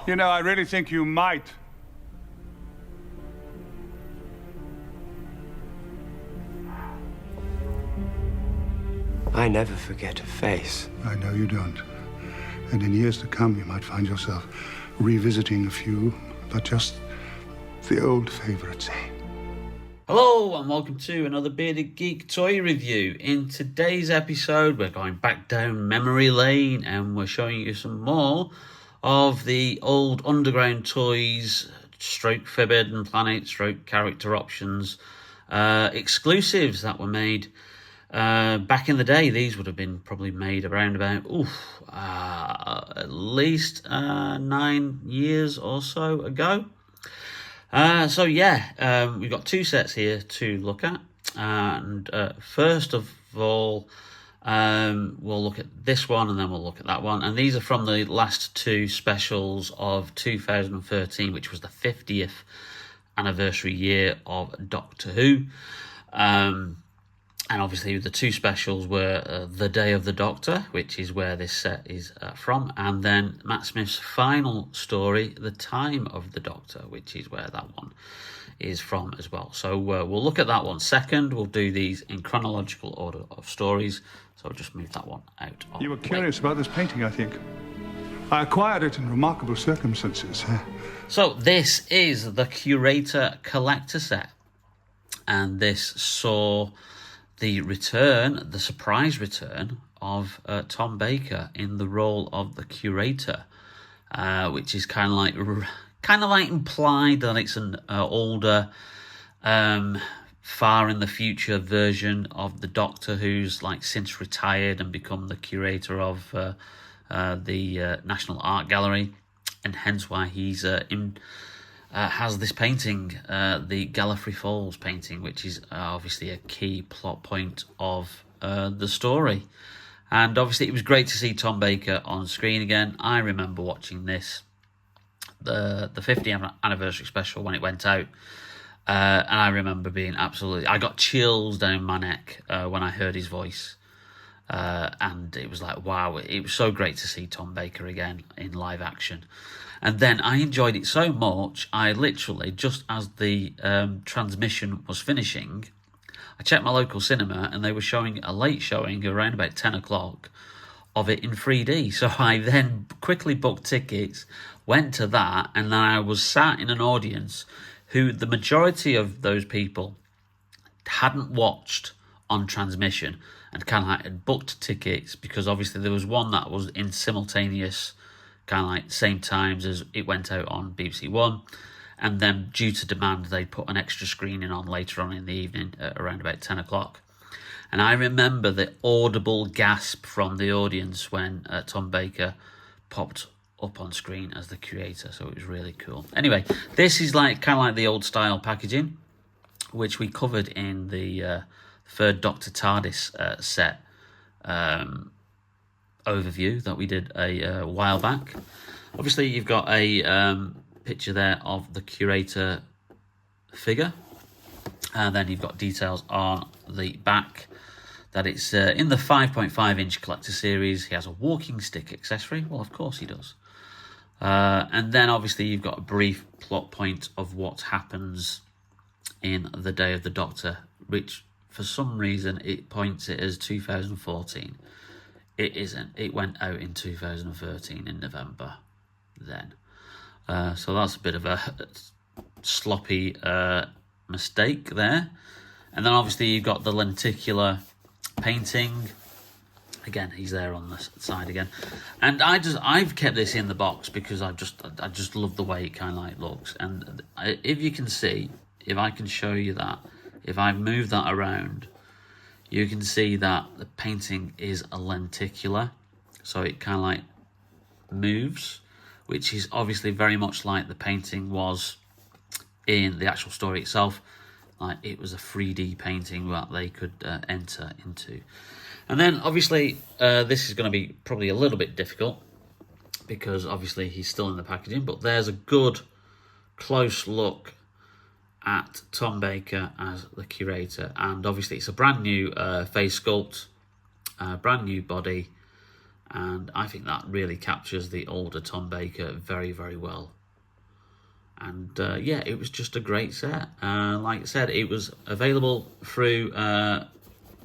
You know, I really think you might. I never forget a face. I know you don't. And in years to come, you might find yourself revisiting a few, but just the old favorites, eh? Hello and welcome to another Bearded Geek toy review. In today's episode, we're going back down memory lane and we're showing you some more of the old Underground Toys, stroke Forbidden Planet, stroke character options, exclusives that were made back in the day. These would have been probably made around about, at least 9 years or so ago. We've got two sets here to look at, and first of all, we'll look at this one and then we'll look at that one, and these are from the last two specials of 2013, which was the 50th anniversary year of Doctor Who. And obviously the two specials were The Day of the Doctor, which is where this set is from, and then Matt Smith's final story, The Time of the Doctor, which is where that one is from as well. So we'll look at that one second. We'll do these in chronological order of stories. So I'll just move that one out. You were curious about this painting, I think. I acquired it in remarkable circumstances. So this is the Curator collector set, and this saw the surprise return of Tom Baker in the role of the Curator, which is kind of like implied that it's an older, far in the future version of the Doctor, who's like since retired and become the curator of the National Art Gallery, and hence why he's has this painting, the Gallifrey Falls painting, which is obviously a key plot point of the story. And obviously it was great to see Tom Baker on screen again. I remember watching this, the 50th anniversary special when it went out, and I remember being I got chills down my neck when I heard his voice, and it was like, wow, it was so great to see Tom Baker again in live action. And then I enjoyed it so much, I literally, just as the transmission was finishing, I checked my local cinema and they were showing a late showing around about 10 o'clock of it in 3D. So I then quickly booked tickets, went to that, and then I was sat in an audience who the majority of those people hadn't watched on transmission and kind of had booked tickets, because obviously there was one that was in simultaneous, kind of like same times as it went out on BBC One, and then due to demand they put an extra screening on later on in the evening at around about 10 o'clock. And I remember the audible gasp from the audience when Tom Baker popped up on screen as the Curator, so it was really cool. Anyway, this is like kind of like the old style packaging, which we covered in the third Doctor TARDIS set overview that we did a while back. Obviously you've got a picture there of the Curator figure, and then you've got details on the back that it's in the 5.5 inch collector series. He has a walking stick accessory. Well, of course he does. And then obviously you've got a brief plot point of what happens in The Day of the Doctor, which for some reason it points it as 2014. It isn't. It went out in 2013 in November then. So that's a bit of a sloppy mistake there. And then obviously you've got the lenticular painting. Again, he's there on the side again. And I've kept this in the box because I just love the way it kind of like looks. And if you can see, if I can show you that, if I move that around, you can see that the painting is a lenticular, so it kind of like moves, which is obviously very much like the painting was in the actual story itself. Like it was a 3D painting that they could enter into. And then obviously this is going to be probably a little bit difficult because obviously he's still in the packaging, but there's a good close look at Tom Baker as the Curator, and obviously it's a brand new face sculpt, brand new body, and I think that really captures the older Tom Baker very, very well. And yeah, it was just a great set. Like I said, it was available through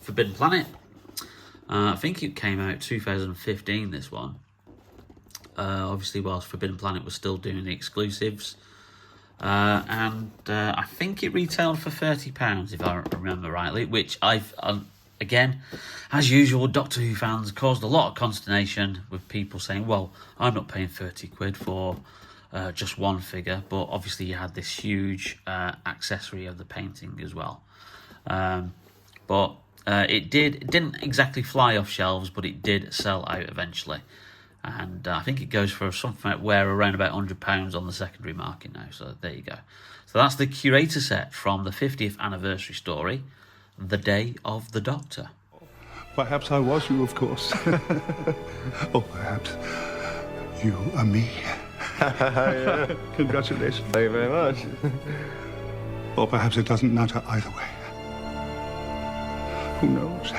Forbidden Planet. I think it came out 2015, this one. Obviously, whilst Forbidden Planet was still doing the exclusives. And I think it retailed for £30, if I remember rightly, which again, as usual, Doctor Who fans caused a lot of consternation with people saying, well, I'm not paying 30 quid for just one figure, but obviously you had this huge accessory of the painting as well. But it didn't exactly fly off shelves, but it did sell out eventually. And I think it goes for something around about £100 on the secondary market now. So there you go. So that's the Curator set from the 50th anniversary story, The Day of the Doctor. Perhaps I was you, of course. Or perhaps you are me. Yeah. Congratulations. Thank you very much. Or perhaps it doesn't matter either way. Who knows?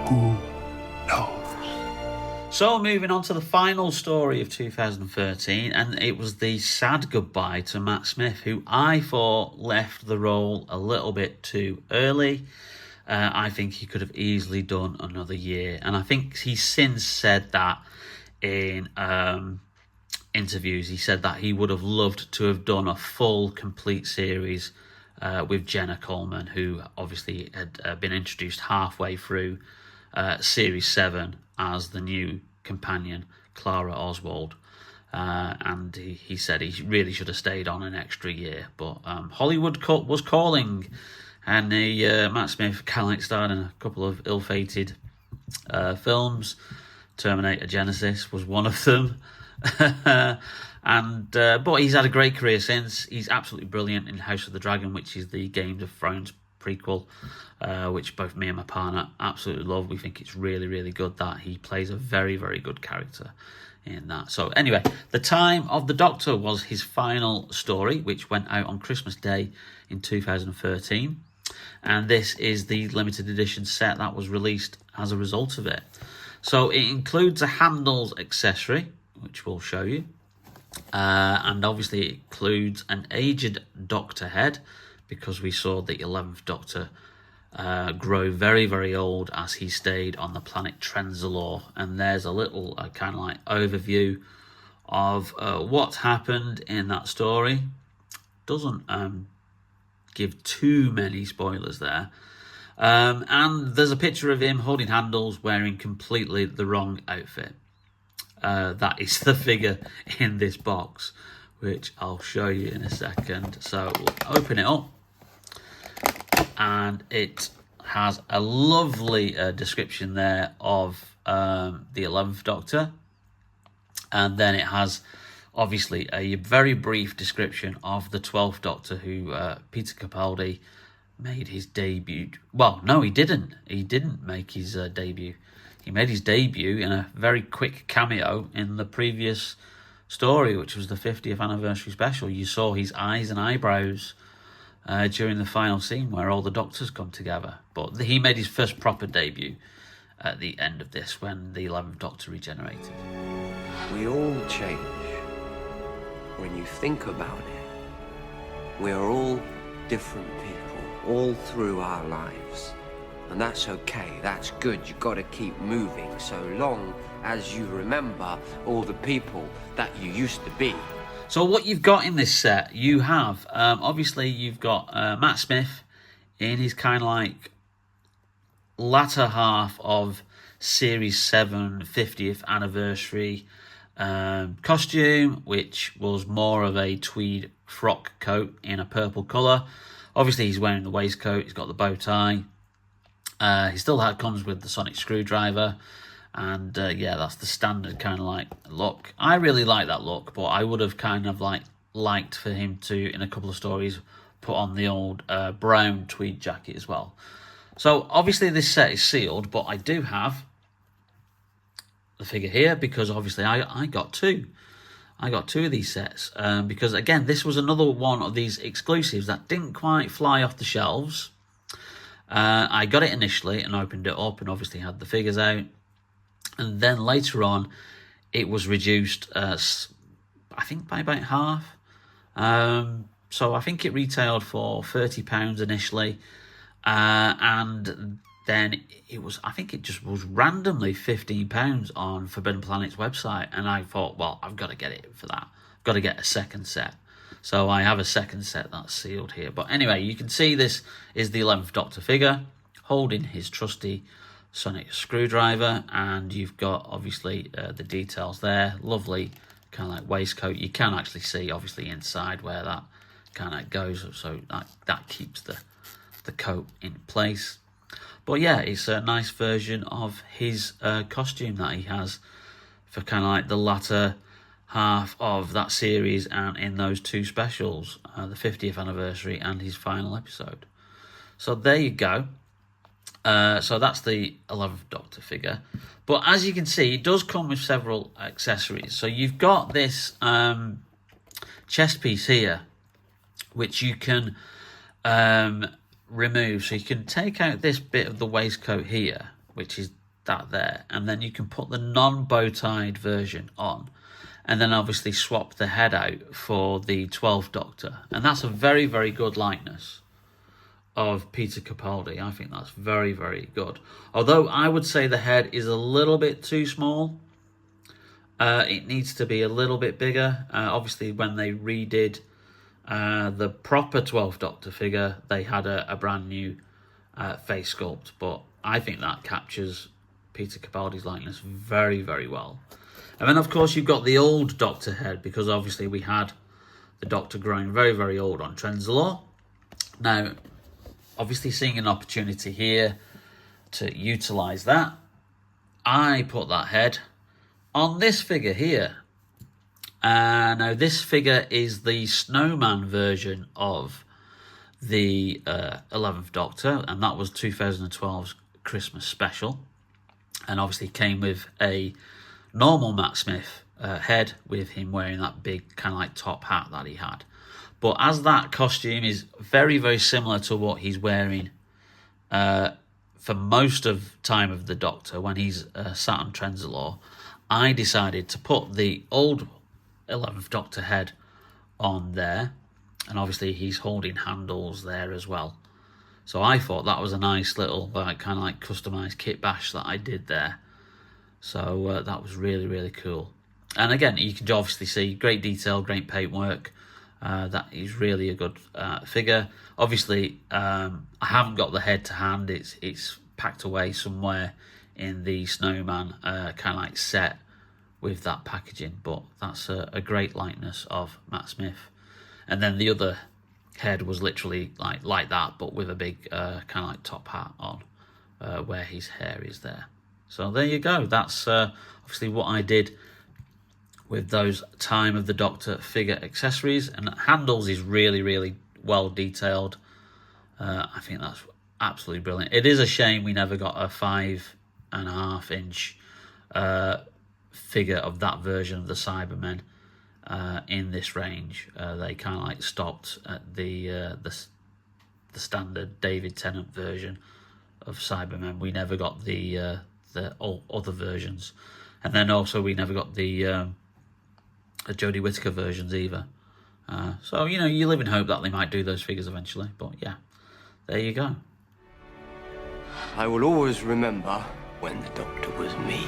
Who knows? So moving on to the final story of 2013, and it was the sad goodbye to Matt Smith, who I thought left the role a little bit too early. I think he could have easily done another year, and I think he's since said that in interviews. He said that he would have loved to have done a full, complete series with Jenna Coleman, who obviously had been introduced halfway through Series 7 as the new companion, Clara Oswald. And he said he really should have stayed on an extra year. But Hollywood was calling, and Matt Smith kind of like starred in a couple of ill-fated films. Terminator Genesis was one of them. But he's had a great career since. He's absolutely brilliant in House of the Dragon, which is the Game of Thrones prequel, which both me and my partner absolutely love. We think it's really, really good. That he plays a very, very good character in that. So anyway, The Time of the Doctor was his final story, which went out on Christmas Day in 2013, and this is the limited edition set that was released as a result of it. So it includes a handles accessory, which we'll show you, and obviously it includes an aged Doctor head, because we saw the 11th Doctor grow very, very old as he stayed on the planet Trenzalore. And there's a little kind of like overview of what happened in that story. Doesn't give too many spoilers there. And there's a picture of him holding handles wearing completely the wrong outfit. That is the figure in this box, which I'll show you in a second. So we'll open it up, and it has a lovely description there of the 11th Doctor, and then it has obviously a very brief description of the 12th Doctor, who Peter Capaldi made his debut. Well, no, he didn't. He didn't make his debut. He made his debut in a very quick cameo in the previous story, which was the 50th anniversary special. You saw his eyes and eyebrows during the final scene where all the Doctors come together. But he made his first proper debut at the end of this, when the 11th Doctor regenerated. We all change. When you think about it, we are all different people, all through our lives. And that's okay, that's good. You've got to keep moving so long as you remember all the people that you used to be. So what you've got in this set, you have, obviously you've got Matt Smith in his kind of like latter half of Series 7 50th anniversary costume, which was more of a tweed frock coat in a purple colour. Obviously he's wearing the waistcoat, he's got the bow tie. He still comes with the sonic screwdriver, and yeah, that's the standard kind of like look. I really like that look, but I would have kind of like liked for him to, in a couple of stories, put on the old brown tweed jacket as well. So obviously this set is sealed, but I do have the figure here, because obviously I got two. I got two of these sets, because again, this was another one of these exclusives that didn't quite fly off the shelves. I got it initially and opened it up and obviously had the figures out. And then later on, it was reduced, I think, by about half. So I think it retailed for £30 initially, and then it was, I think it just was randomly £15 on Forbidden Planet's website, and I thought, well, I've got to get it for that. I've got to get a second set. So I have a second set that's sealed here. But anyway, you can see this is the 11th Doctor figure holding his trusty sonic screwdriver, and you've got obviously the details there. Lovely kind of like waistcoat. You can actually see obviously inside where that kind of goes, so that keeps the coat in place. But yeah, it's a nice version of his costume that he has for kind of like the latter half of that series and in those two specials, the 50th anniversary and his final episode. So there you go. So that's the 11th Doctor figure. But as you can see, it does come with several accessories. So you've got this chest piece here, which you can remove. So you can take out this bit of the waistcoat here, which is that there, and then you can put the non-bow-tied version on, and then obviously swap the head out for the 12th Doctor. And that's a very, very good likeness of Peter Capaldi. I think that's very, very good. Although I would say the head is a little bit too small. It needs to be a little bit bigger. Obviously, when they redid the proper 12th Doctor figure, they had a brand new face sculpt, but I think that captures Peter Capaldi's likeness very, very well. And then, of course, you've got the old Doctor head, because obviously we had the Doctor growing very, very old on Trenzalore. Now, obviously seeing an opportunity here to utilise that, I put that head on this figure here. Now, this figure is the Snowman version of the 11th Doctor, and that was 2012's Christmas special. And obviously came with a normal Matt Smith head, with him wearing that big kind of like top hat that he had. But as that costume is very, very similar to what he's wearing for most of time of the Doctor when he's sat on Trenzalore, I decided to put the old 11th Doctor head on there, and obviously he's holding handles there as well. So I thought that was a nice little kind of like customised kit bash that I did there. So that was really, really cool. And again, you can obviously see great detail, great paintwork. That is really a good figure. Obviously, I haven't got the head to hand. It's packed away somewhere in the Snowman kind of like set with that packaging. But that's a great likeness of Matt Smith. And then the other head was literally like that, but with a big kind of like top hat on, where his hair is there. So there you go. That's obviously what I did with those Time of the Doctor figure accessories. And handles is really, really well detailed. I think that's absolutely brilliant. It is a shame we never got a 5.5 inch figure of that version of the Cybermen in this range. They kind of like stopped at the standard David Tennant version of Cybermen. We never got the other versions, and then also we never got the Jodie Whittaker versions either. So you live in hope that they might do those figures eventually. But yeah, there you go. I will always remember when the Doctor was me.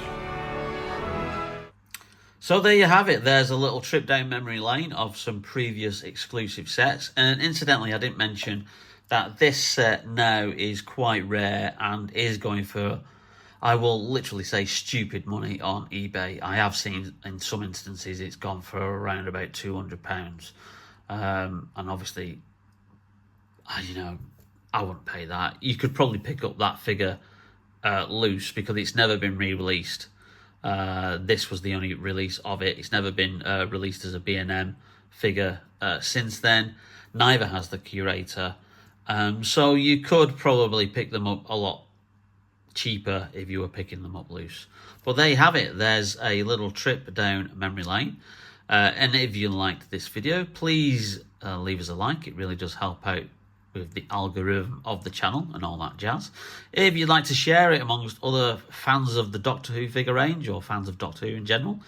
So there you have it. There's a little trip down memory lane of some previous exclusive sets. And incidentally, I didn't mention that this set now is quite rare and is going for, I will literally say, stupid money on eBay. I have seen in some instances it's gone for around about £200. And obviously, I wouldn't pay that. You could probably pick up that figure loose because it's never been re-released. This was the only release of it. It's never been released as a B&M figure since then. Neither has the Curator. So you could probably pick them up a lot cheaper if you were picking them up loose. But there you have it. There's a little trip down memory lane. And if you liked this video, please leave us a like. It really does help out with the algorithm of the channel and all that jazz. If you'd like to share it amongst other fans of the Doctor Who figure range or fans of Doctor Who in general,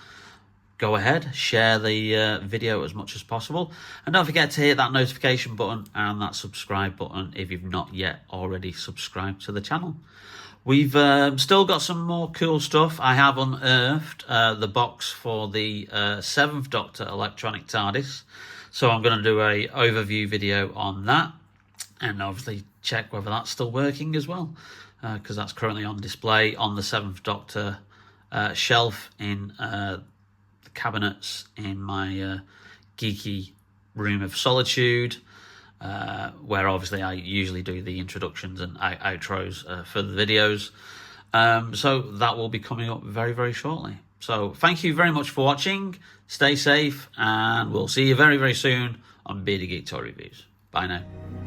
go ahead, share the video as much as possible. And don't forget to hit that notification button and that subscribe button if you've not yet already subscribed to the channel. We've still got some more cool stuff. I have unearthed the box for the 7th Doctor electronic TARDIS. So I'm going to do a overview video on that. And obviously check whether that's still working as well. Because that's currently on display on the 7th Doctor shelf in the cabinets in my geeky room of solitude. Where obviously I usually do the introductions and outros for the videos. So that will be coming up very, very shortly. So thank you very much for watching. Stay safe, and we'll see you very, very soon on Bearded Geek Toy Reviews. Bye now.